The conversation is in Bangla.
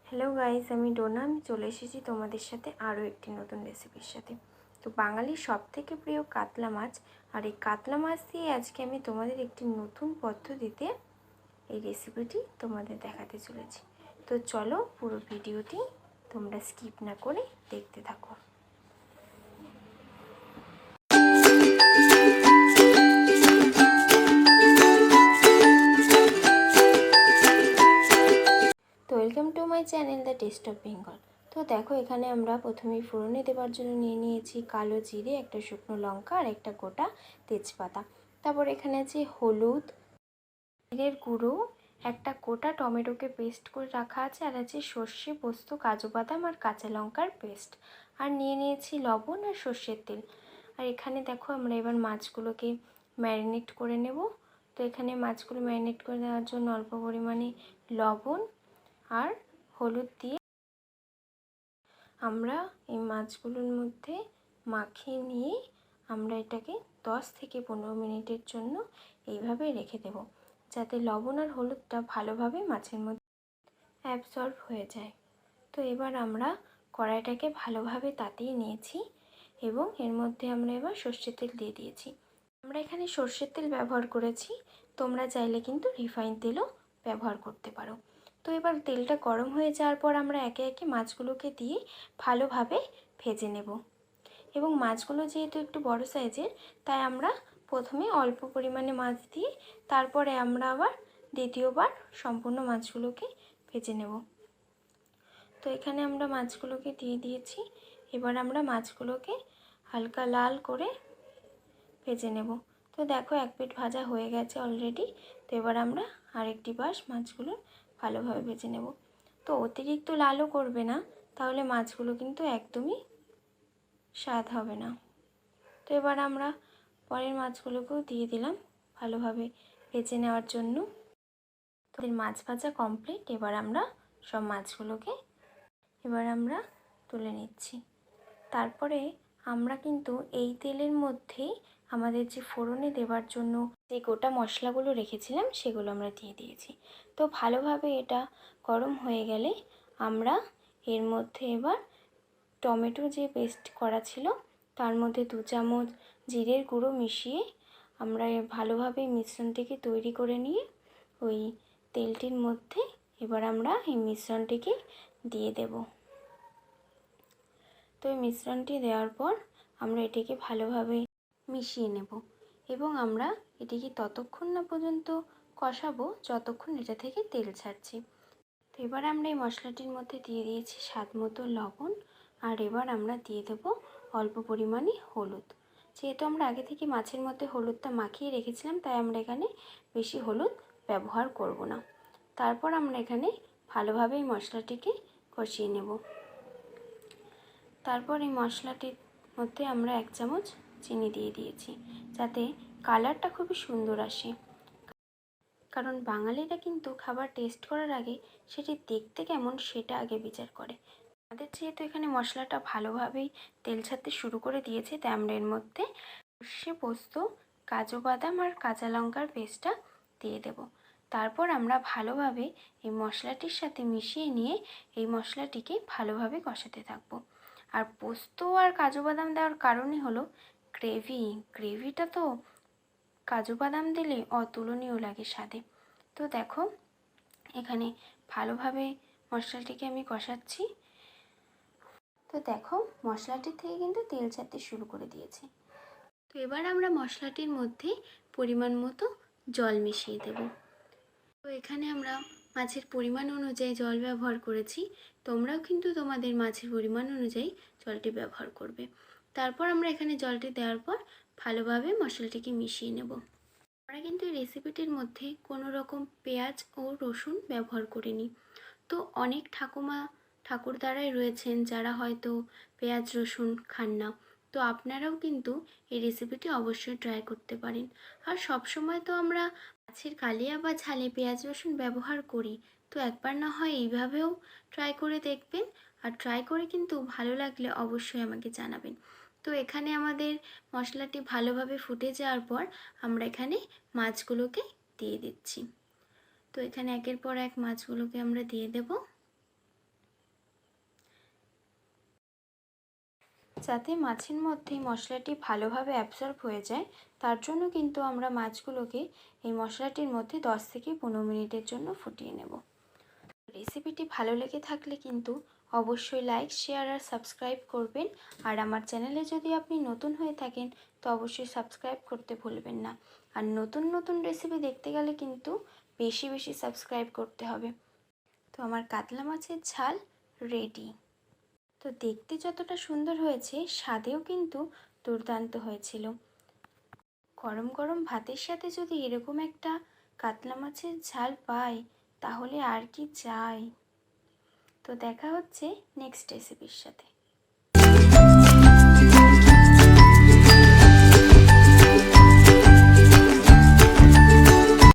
হ্যালো গাইস, আমি ডোনা। আমি চলে এসেছি তোমাদের সাথে আরও একটি নতুন রেসিপির সাথে। তো বাঙালির সবথেকে প্রিয় কাতলা মাছ, আর এই কাতলা মাছ দিয়ে আজকে আমি তোমাদের একটি নতুন পদ্ধতিতে এই রেসিপিটি তোমাদের দেখাতে চলেছি। তো চলো পুরো ভিডিওটি তোমরা স্কিপ না করে দেখতে থাকো। তো welcome to my channel the test of Bengal. তো দেখো, এখানে আমরা প্রথমেই ফোড়নে দেওয়ার জন্য নিয়ে নিয়েছি কালো জিরে, একটা শুকনো লঙ্কা আর একটা গোটা তেজপাতা। তারপর এখানে আছে হলুদ, জিরের গুঁড়ো, একটা গোটা টমেটোকে পেস্ট করে রাখা আছে, আর আছে সর্ষে, পোস্ত, কাজু বাদাম আর কাঁচা লঙ্কার পেস্ট, আর নিয়ে নিয়েছি লবণ আর সর্ষের তেল। আর এখানে দেখো, আমরা এবার মাছগুলোকে ম্যারিনেট করে নেব। তো এখানে মাছগুলো ম্যারিনেট করে দেওয়ার জন্য অল্প পরিমাণে লবণ আর হলুদ দিয়ে আমরা এই মাছগুলোর মধ্যে মাখিয়ে নিয়ে আমরা এটাকে 10 থেকে 15 মিনিটের জন্য এইভাবে রেখে দেব, যাতে লবণ আর হলুদটা ভালোভাবে মাছের মধ্যে অ্যাবসর্ব হয়ে যায়। তো এবার আমরা কড়াইটাকে ভালোভাবে তাতিয়ে নিয়েছি এবং এর মধ্যে আমরা এবার সর্ষের তেল দিয়ে দিয়েছি। আমরা এখানে সর্ষের তেল ব্যবহার করেছি, তোমরা চাইলে কিন্তু রিফাইন তেলও ব্যবহার করতে পারো। তো এবার তেলটা গরম হয়ে যাওয়ার পর আমরা একে একে মাছগুলোকে দিয়ে ভালোভাবে ভেজে নেব। এবং মাছগুলো যেহেতু একটু বড় সাইজের, তাই আমরা প্রথমে অল্প পরিমাণে মাছ দিয়ে তারপরে আমরা আবার দ্বিতীয়বার সম্পূর্ণ মাছগুলোকে ভেজে নেব। তো এখানে আমরা মাছগুলোকে দিয়ে দিয়েছি। এবার আমরা মাছগুলোকে হালকা লাল করে ভেজে নেব। তো দেখো, এক পিঠ ভাজা হয়ে গেছে অলরেডি। তো এবার আমরা আরেকটি পাশ মাছগুলো ভালোভাবে ভেজে নেব। তো অতিরিক্ত লালও করবে না, তাহলে মাছগুলো কিন্তু একদমই স্বাদ হবে না। তো এবার আমরা পরের মাছগুলোকেও দিয়ে দিলাম ভালোভাবে ভেজে নেওয়ার জন্য। তো মাছ ভাজা কমপ্লিট। এবার আমরা সব মাছগুলোকে তুলে নিচ্ছি। তারপরে আমরা কিন্তু এই তেলের মধ্যেই আমাদের যে ফোড়নে দেওয়ার জন্য যে গোটা মশলাগুলো রেখেছিলাম সেগুলো আমরা দিয়ে দিয়েছি। তো ভালোভাবে এটা গরম হয়ে গেলে আমরা এর মধ্যে এবার টমেটো যে পেস্ট করা ছিল তার মধ্যে 2 চামচ জিরের গুঁড়ো মিশিয়ে আমরা ভালোভাবে মিশ্রণটিকে তৈরি করে নিয়ে ওই তেলটির মধ্যে এবার আমরা এই মিশ্রণটিকে দিয়ে দেব। তো এই মিশ্রণটি দেওয়ার পর আমরা এটিকে ভালোভাবে মিশিয়ে নেব এবং আমরা এটিকে ততক্ষণ না পর্যন্ত কষাবো যতক্ষণ এটা থেকে তেল ছাড়ছে। তো এবার আমরা এই মশলাটির মধ্যে দিয়ে দিয়েছি স্বাদ মতো লবণ, আর এবার আমরা দিয়ে দেব অল্প পরিমাণে হলুদ। যেহেতু আমরা আগে থেকে মাছের মধ্যে হলুদটা মাখিয়ে রেখেছিলাম, তাই আমরা এখানে বেশি হলুদ ব্যবহার করব না। তারপর আমরা এখানে ভালোভাবে এই মশলাটিকে কষিয়ে নেব। তারপর এই মশলাটির মধ্যে আমরা 1 চামচ চিনি দিয়ে দিয়েছি, যাতে কালারটা খুবই সুন্দর আসে। কারণ বাঙালিরা কিন্তু খাবার টেস্ট করার আগে সেটি দেখতে কেমন সেটা আগে বিচার করে। আমাদের যেহেতু এখানে মশলাটা ভালোভাবেই তেল ছাড়তে শুরু করে দিয়েছে, তাই আমরা এর মধ্যে সর্ষে, পোস্ত, কাজু বাদাম আর কাঁচা লঙ্কার পেস্টটা দিয়ে দেব। তারপর আমরা ভালোভাবে এই মশলাটির সাথে মিশিয়ে নিয়ে এই মশলাটিকে ভালোভাবে কষাতে থাকবো। আর পোস্ত আর কাজু বাদাম দেওয়ার কারণই হলো গ্রেভিটা তো কাজু বাদাম দিলে অতুলনীয় লাগে স্বাদে। তো দেখো, এখানে ভালোভাবে মশলাটিকে আমি কষাচ্ছি। তো দেখো, মশলাটির থেকে কিন্তু তেল ছাড়তে শুরু করে দিয়েছে। তো এবার আমরা মশলাটির মধ্যে পরিমাণ মতো জল মিশিয়ে দেব। তো এখানে আমরা মাছের পরিমাণ অনুযায়ী জল ব্যবহার করেছি, তোমরাও কিন্তু তোমাদের মাছের পরিমাণ অনুযায়ী জলটি ব্যবহার করবে। তারপর আমরা এখানে জলটি দেওয়ার পর ভালোভাবে মশলাটিকে মিশিয়ে নেব। আমরা কিন্তু এই রেসিপিটির মধ্যে কোনো রকম পেঁয়াজ ও রসুন ব্যবহার করিনি। তো অনেক ঠাকুরদারাই রয়েছেন যারা হয়তো পেঁয়াজ রসুন খান না। তো আপনারাও কিন্তু এই রেসিপিটি অবশ্যই ট্রাই করতে পারেন। আর সব সময় তো আমরা মাছের কালিয়া বা ঝালে পেঁয়াজ রসুন ব্যবহার করি, তো একবার না হয় এইভাবেও ট্রাই করে দেখবেন। আর ট্রাই করে কিন্তু ভালো লাগলে অবশ্যই আমাকে জানাবেন। তো এখানে আমাদের মশলাটি ভালোভাবে ফুটে যাওয়ার পর আমরা এখানে মাছগুলোকে দিয়ে দিচ্ছি। তো এখানে একের পর এক মাছগুলোকে আমরা দিয়ে দেব। যাতে মাছের মধ্যে মশলাটি ভালোভাবে অ্যাবসর্ব হয়ে যায়, তার জন্য কিন্তু আমরা মাছগুলোকে এই মশলাটির মধ্যে 10 থেকে 15 মিনিটের জন্য ফুটিয়ে নেব। রেসিপিটি ভালো লেগে থাকলে কিন্তু অবশ্যই লাইক, শেয়ার আর সাবস্ক্রাইব করবেন। আর আমার চ্যানেলে যদি আপনি নতুন হয়ে থাকেন তো অবশ্যই সাবস্ক্রাইব করতে ভুলবেন না। আর নতুন নতুন রেসিপি দেখতে গেলে কিন্তু বেশি বেশি সাবস্ক্রাইব করতে হবে। তো আমার কাতলা মাছের ঝাল রেডি। তো দেখতে যতটা সুন্দর হয়েছে, স্বাদেও কিন্তু দুর্দান্ত হয়েছিল। গরম গরম ভাতের সাথে যদি এরকম একটা কাতলা মাছের ঝাল পাই তাহলে আর কি চাই। তো দেখা হচ্ছে নেক্সট রেসিপির সাথে।